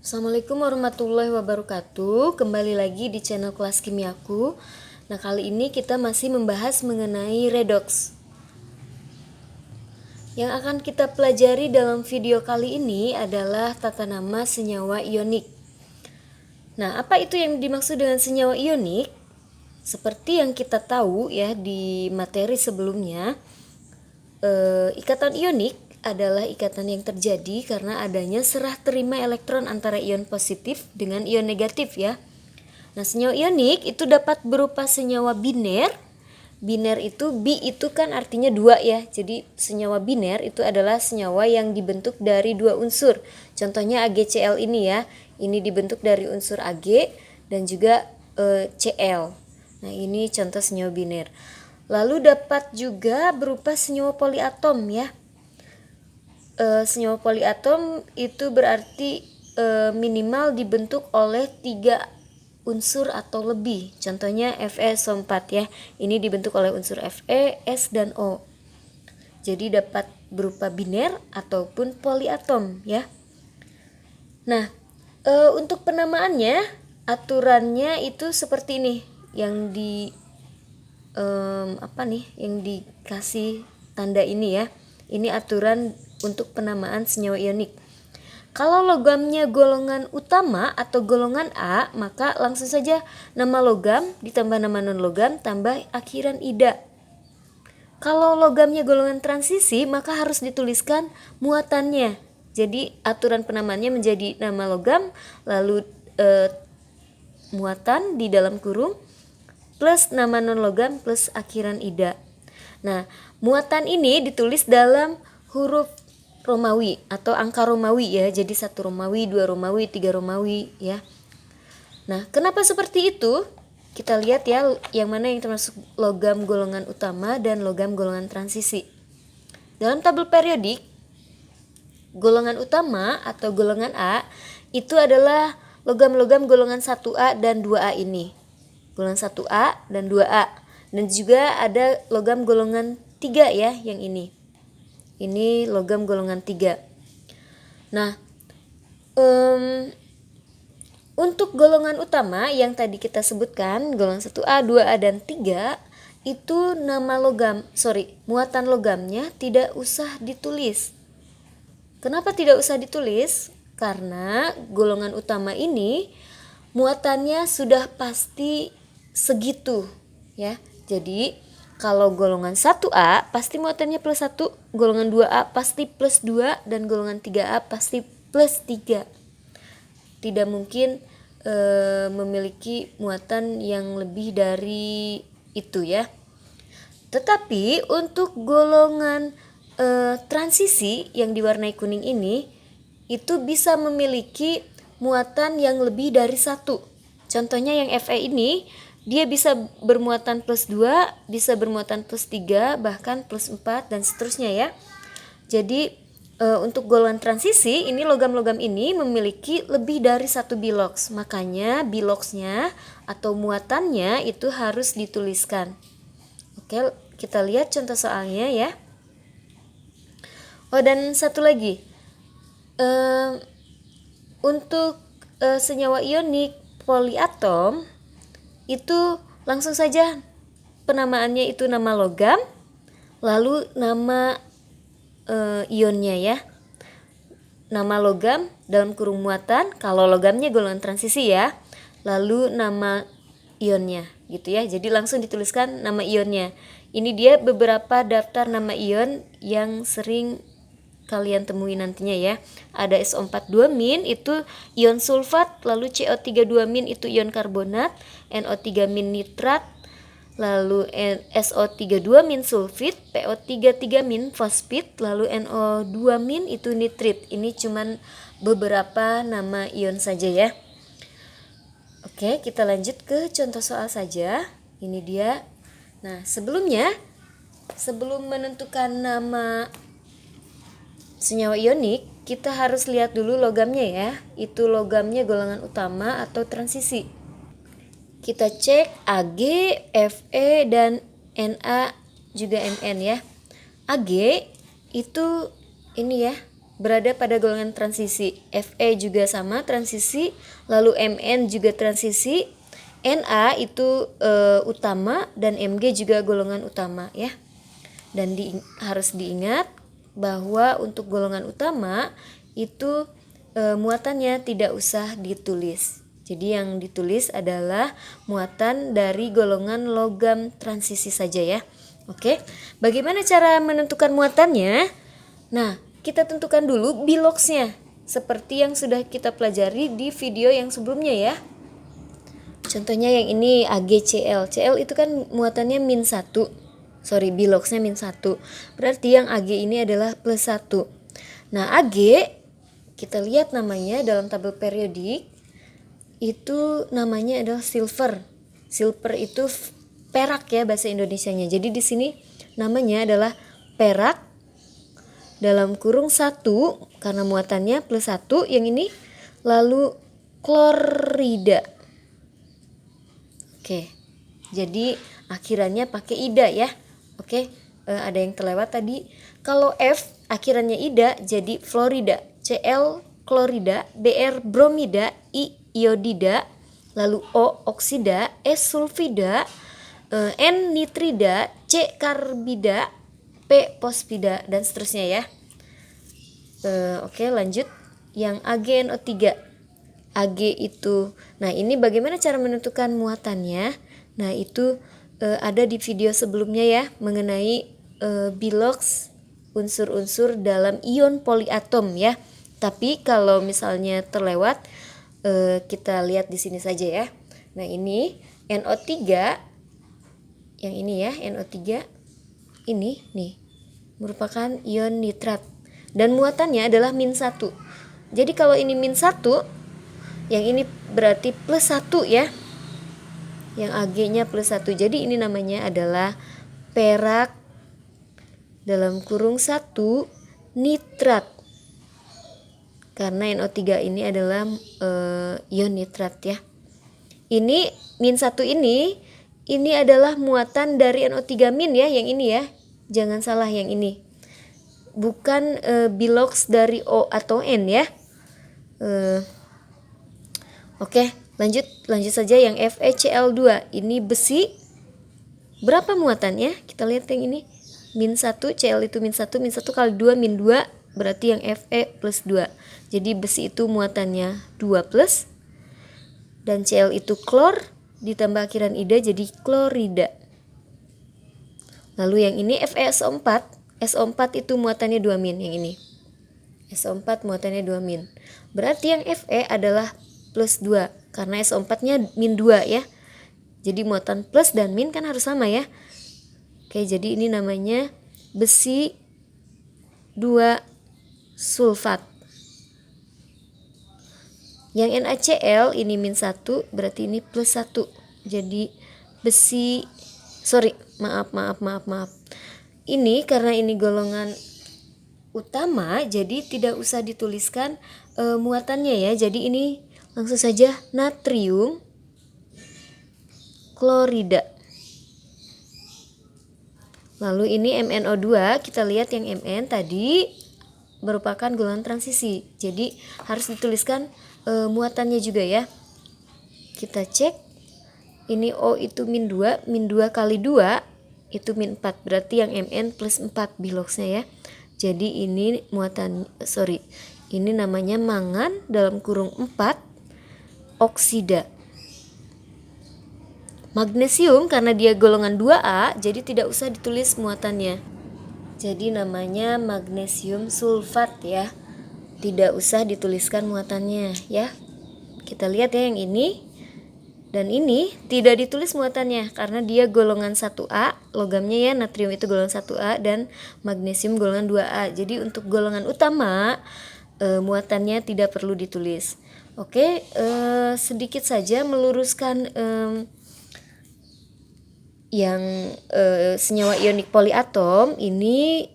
Assalamualaikum warahmatullahi wabarakatuh. Kembali lagi di channel Kelas Kimiaku. Nah, kali ini kita masih membahas mengenai redox. Yang akan kita pelajari dalam video kali ini adalah tata nama senyawa ionik. Nah, apa itu yang dimaksud dengan senyawa ionik? Seperti yang kita tahu ya di materi sebelumnya, ikatan ionik adalah ikatan yang terjadi karena adanya serah terima elektron antara ion positif dengan ion negatif ya. Nah, senyawa ionik itu dapat berupa senyawa biner. Biner itu bi itu kan artinya dua ya. Jadi senyawa biner itu adalah senyawa yang dibentuk dari dua unsur. Contohnya AgCl ini ya. Ini dibentuk dari unsur Ag dan juga Cl. Nah, ini contoh senyawa biner. Lalu dapat juga berupa senyawa poliatom ya. Senyawa poliatom itu berarti minimal dibentuk oleh 3 unsur atau lebih. Contohnya FeSO4 ya. Ini dibentuk oleh unsur Fe, S dan O. Jadi dapat berupa biner ataupun poliatom ya. Nah, untuk penamaannya aturannya itu seperti ini yang yang dikasih tanda ini ya. Ini aturan untuk penamaan senyawa ionik. Kalau logamnya golongan utama atau golongan A, maka langsung saja nama logam ditambah nama non logam tambah akhiran ida. Kalau logamnya golongan transisi, maka harus dituliskan muatannya. Jadi aturan penamaannya menjadi nama logam lalu muatan di dalam kurung plus nama non logam plus akhiran ida. Nah, muatan ini ditulis dalam huruf Romawi atau angka Romawi ya. Jadi 1 Romawi, 2 Romawi, 3 Romawi ya. Nah, kenapa seperti itu? Kita lihat ya yang mana yang termasuk logam golongan utama dan logam golongan transisi. Dalam tabel periodik, golongan utama atau golongan A itu adalah logam-logam golongan 1A dan 2A ini. Golongan 1A dan 2A. Dan juga ada logam golongan 3 ya yang ini. Ini logam golongan 3. Nah, untuk golongan utama yang tadi kita sebutkan, golongan 1A, 2A, dan 3, itu muatan logamnya tidak usah ditulis. Kenapa tidak usah ditulis? Karena golongan utama ini muatannya sudah pasti segitu ya. Jadi kalau golongan 1A pasti muatannya plus 1, golongan 2A pasti plus 2, dan golongan 3A pasti plus 3. Tidak mungkin memiliki muatan yang lebih dari itu ya. Tetapi untuk golongan transisi yang diwarnai kuning ini, itu bisa memiliki muatan yang lebih dari 1. Contohnya yang Fe ini, dia bisa bermuatan plus 2, bisa bermuatan plus 3, bahkan plus 4 dan seterusnya ya. Jadi untuk golongan transisi ini logam-logam ini memiliki lebih dari 1 bilox. Makanya biloxnya atau muatannya itu harus dituliskan. Oke, kita lihat contoh soalnya ya. Oh, dan satu lagi. Untuk senyawa ionik poliatom itu langsung saja penamaannya itu nama logam lalu nama ionnya ya. Nama logam dalam kurung muatan kalau logamnya golongan transisi ya. Lalu nama ionnya gitu ya. Jadi langsung dituliskan nama ionnya. Ini dia beberapa daftar nama ion yang sering kalian temui nantinya ya. Ada SO42- itu ion sulfat, lalu CO32- itu ion karbonat, NO3- nitrat, lalu SO32- sulfit, PO33- fosfit, lalu NO2- itu nitrit. Ini cuman beberapa nama ion saja ya. Oke, kita lanjut ke contoh soal saja. Ini dia. Nah, sebelum menentukan nama senyawa ionik, kita harus lihat dulu logamnya ya. Itu logamnya golongan utama atau transisi. Kita cek Ag, Fe, dan Na juga Mn ya. Ag itu ini ya. berada pada golongan transisi. Fe juga sama transisi, lalu Mn juga transisi, Na itu utama, dan Mg juga golongan utama ya. Dan harus diingat bahwa untuk golongan utama itu muatannya tidak usah ditulis. Jadi yang ditulis adalah muatan dari golongan logam transisi saja ya. Oke, bagaimana cara menentukan muatannya? Nah, kita tentukan dulu biloxnya seperti yang sudah kita pelajari di video yang sebelumnya ya. Contohnya yang ini AgCl. Cl itu kan muatannya -1. Biloxnya -1. Berarti yang Ag ini adalah +1. Nah, Ag kita lihat namanya dalam tabel periodik itu namanya adalah silver. Silver itu perak ya bahasa Indonesianya. Jadi di sini namanya adalah perak dalam kurung 1 karena muatannya +1 yang ini, lalu klorida. Oke. Jadi akhirannya pakai ida ya. Oke, ada yang terlewat tadi. Kalau F akhirannya ida jadi fluorida, Cl klorida, Br bromida, I iodida, lalu O oksida, S sulfida, N nitrida, C karbida, P fosfida, dan seterusnya ya. Oke, lanjut yang AgNO3. Ag itu, nah ini bagaimana cara menentukan muatannya? Nah itu ada di video sebelumnya ya mengenai bilox unsur-unsur dalam ion poliatom ya. Tapi kalau misalnya terlewat, kita lihat di sini saja ya. Nah ini NO3 yang ini ya, NO3 ini nih merupakan ion nitrat dan muatannya adalah -1. Jadi kalau ini -1, yang ini berarti +1 ya. Yang Ag-nya +1. Jadi ini namanya adalah perak dalam kurung 1 nitrat. Karena NO3 ini adalah ion nitrat ya. Ini -1 ini adalah muatan dari NO3- ya, yang ini ya. Jangan salah yang ini. Bukan bilox dari O atau N ya. Oke, lanjut saja yang FeCl2. Ini besi. Berapa muatannya? Kita lihat yang ini. -1, Cl itu -1 kali 2 -2 berarti yang Fe +2. Jadi besi itu muatannya 2+, dan Cl itu klor ditambah akhiran ida jadi klorida. Lalu yang ini FeSO4. SO4 itu muatannya 2- yang ini. SO4 muatannya 2-. Berarti yang Fe adalah +2 karena SO4-nya -2 ya. Jadi muatan plus dan min kan harus sama ya. Oke, jadi ini namanya besi 2 sulfat. Yang NaCl ini -1 berarti ini +1. Jadi besi maaf. Ini karena ini golongan utama jadi tidak usah dituliskan muatannya ya. Jadi ini langsung saja natrium klorida. Lalu ini MnO2, kita lihat yang Mn tadi merupakan golongan transisi. Jadi harus dituliskan muatannya juga ya. Kita cek. Ini O itu -2 kali 2 itu -4. Berarti yang Mn +4 biloxnya ya. Jadi ini ini namanya mangan dalam kurung 4 oksida. Magnesium karena dia golongan 2A jadi tidak usah ditulis muatannya. Jadi namanya magnesium sulfat ya. Tidak usah dituliskan muatannya ya. Kita lihat ya yang ini. Dan ini tidak ditulis muatannya karena dia golongan 1A, logamnya ya, natrium itu golongan 1A dan magnesium golongan 2A. Jadi untuk golongan utama muatannya tidak perlu ditulis. Oke, sedikit saja meluruskan yang senyawa ionik poliatom ini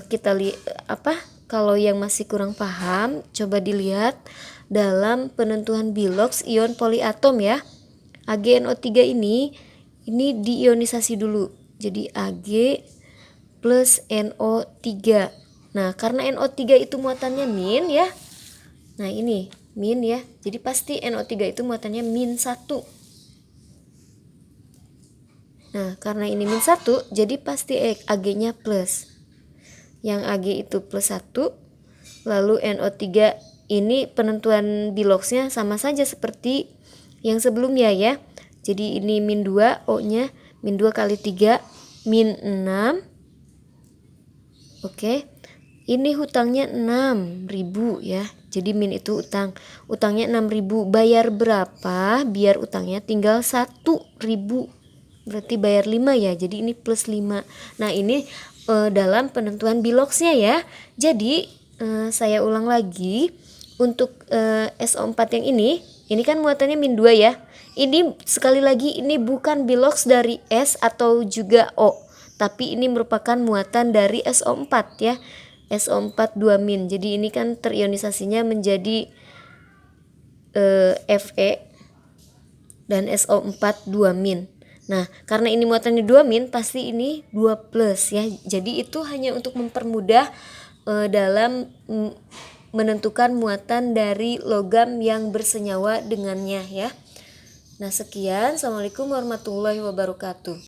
kita lihat kalau yang masih kurang paham coba dilihat dalam penentuan bilox ion poliatom ya. AgNO3 ini diionisasi dulu. Jadi Ag plus NO3. Nah, karena NO3 itu muatannya min ya. Nah, ini min ya. Jadi pasti NO3 itu muatannya min 1. Nah, karena ini min 1, jadi pasti Ag-nya plus. Yang Ag itu plus 1. Lalu NO3 ini penentuan biloxnya sama saja seperti yang sebelumnya ya. Jadi ini min 2, O-nya min 2 kali 3, min 6. Oke. Ini hutangnya 6.000 ya. Jadi min itu utang. Utangnya 6.000. Bayar berapa? Biar utangnya tinggal 1.000. Berarti bayar 5 ya. Jadi ini plus 5. Nah, ini dalam penentuan biloxnya ya. Jadi saya ulang lagi. Untuk SO4 yang ini kan muatannya min 2 ya. Ini sekali lagi ini bukan bilox dari S atau juga O. Tapi ini merupakan muatan dari SO4 ya. SO4 2 min. Jadi ini kan terionisasinya menjadi Fe dan SO4 2 min. Nah, karena ini muatannya 2 min, pasti ini 2 plus ya. Jadi itu hanya untuk mempermudah dalam menentukan muatan dari logam yang bersenyawa dengannya ya. Nah, sekian. Assalamualaikum warahmatullahi wabarakatuh.